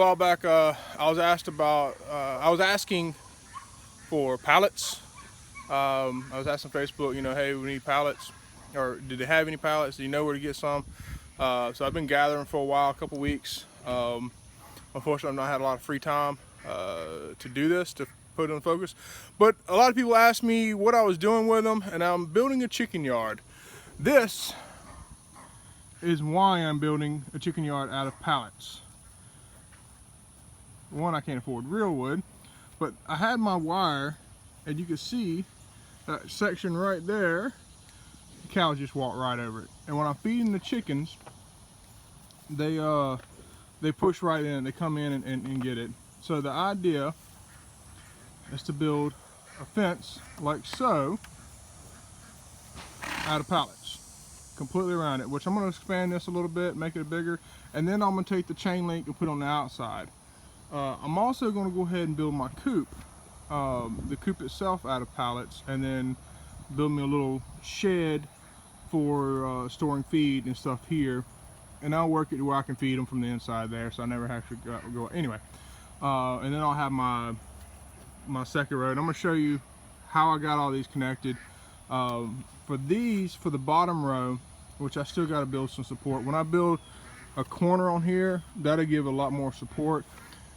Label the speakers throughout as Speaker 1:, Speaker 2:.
Speaker 1: while back, I was asking for pallets. I was asking Facebook, hey, we need pallets, or did they have any pallets? Do you know where to get some? So I've been gathering for a while, a couple weeks. Unfortunately, I've not had a lot of free time to do this, to put it on focus. But a lot of people asked me what I was doing with them, and I'm building a chicken yard. This is why I'm building a chicken yard out of pallets. One, I can't afford real wood, but I had my wire, and you can see that section right there, the cows just walk right over it. And when I'm feeding the chickens, they push right in, they come in and get it. So the idea is to build a fence like so out of pallets, completely around it, which I'm going to expand this a little bit, make it bigger, and then I'm going to take the chain link and put it on the outside. I'm also going to go ahead and build my coop, the coop itself out of pallets, and then build me a little shed for storing feed and stuff here, and I'll work it to where I can feed them from the inside there, so I never have to go anyway. And then I'll have my second road. I'm going to show you how I got all these connected. For the bottom row, which I still got to build some support. When I build a corner on here, that'll give a lot more support.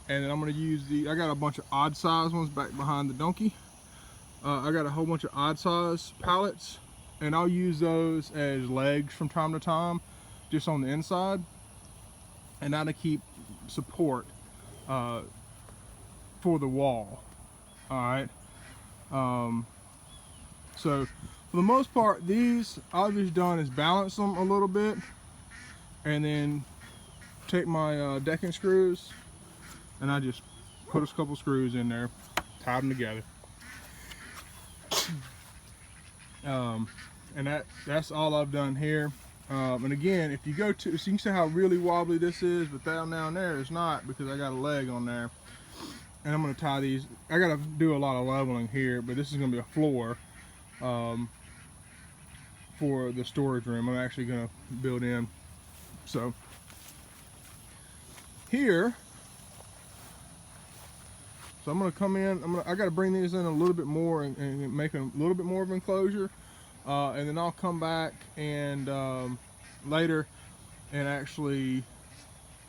Speaker 1: And then I'm going to use I got a bunch of odd size ones back behind the donkey. I got a whole bunch of odd size pallets, and I'll use those as legs from time to time, just on the inside, and that'll keep support for the wall. All right. So for the most part, these I've just done is balance them a little bit, and then take my decking screws, and I just put a couple screws in there, tie them together. And that's all I've done here. And again, if you go to, so you can see how really wobbly this is, but down there is not, because I got a leg on there. And I'm going to tie these. I got to do a lot of leveling here, but this is going to be a floor for the storage room. I'm actually going to build in. So here, so I'm going to come in. I got to bring these in a little bit more and make a little bit more of an enclosure, and then I'll come back and later and actually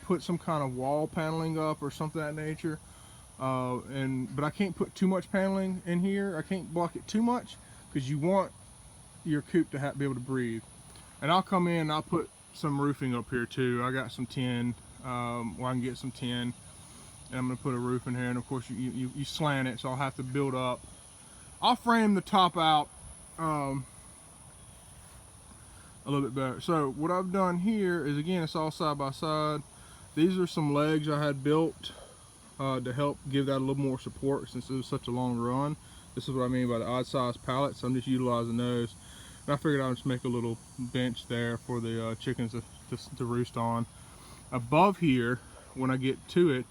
Speaker 1: put some kind of wall paneling up or something of that nature. But I can't put too much paneling in here. I can't block it too much, because you want your coop to be able to breathe. And I'll come in and I'll put some roofing up here too. I got some tin, where I can get some tin, and I'm going to put a roof in here. And of course you slant it, so I'll have to build up. I'll frame the top out a little bit better. So what I've done here is, again, it's all side by side. These are some legs I had built to help give that a little more support, since it was such a long run. This is what I mean by the odd size pallets. I'm just utilizing those. And I figured I'd just make a little bench there for the chickens to roost on. Above here, when I get to it,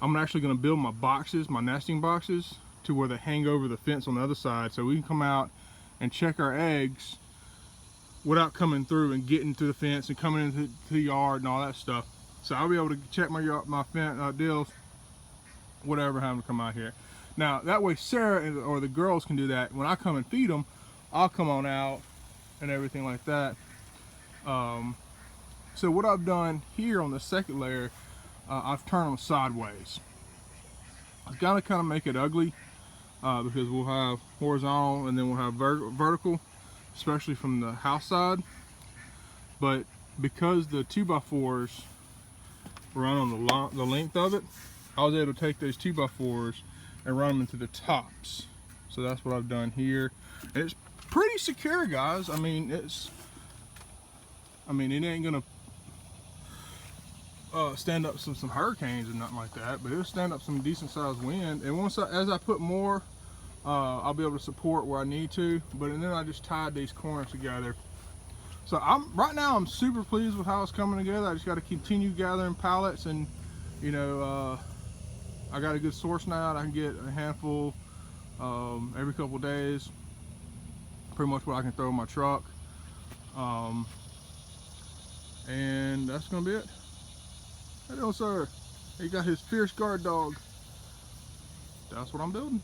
Speaker 1: I'm actually going to build my boxes, my nesting boxes, to where they hang over the fence on the other side, so we can come out and check our eggs without coming through and getting to the fence and coming into the yard and all that stuff. So I'll be able to check my fence deals, whatever, having to come out here. Now that way Sarah or the girls can do that. When I come and feed them, I'll come on out and everything like that. So what I've done here on the second layer, I've turned them sideways. I've got to kind of make it ugly, because we'll have horizontal and then we'll have vertical, especially from the house side. But because the 2x4s run on the length of it, I was able to take those 2x4s and run them into the tops. So that's what I've done here. And it's pretty secure, guys. I mean, it ain't gonna stand up some hurricanes and nothing like that, but it'll stand up some decent sized wind. And as I put more, I'll be able to support where I need to. But then I just tied these corners together. So right now I'm super pleased with how it's coming together. I just got to continue gathering pallets, and I got a good source now. I can get a handful every couple of days, pretty much what I can throw in my truck. And that's gonna be it. How you doing, sir? He got his fierce guard dog. That's what I'm building.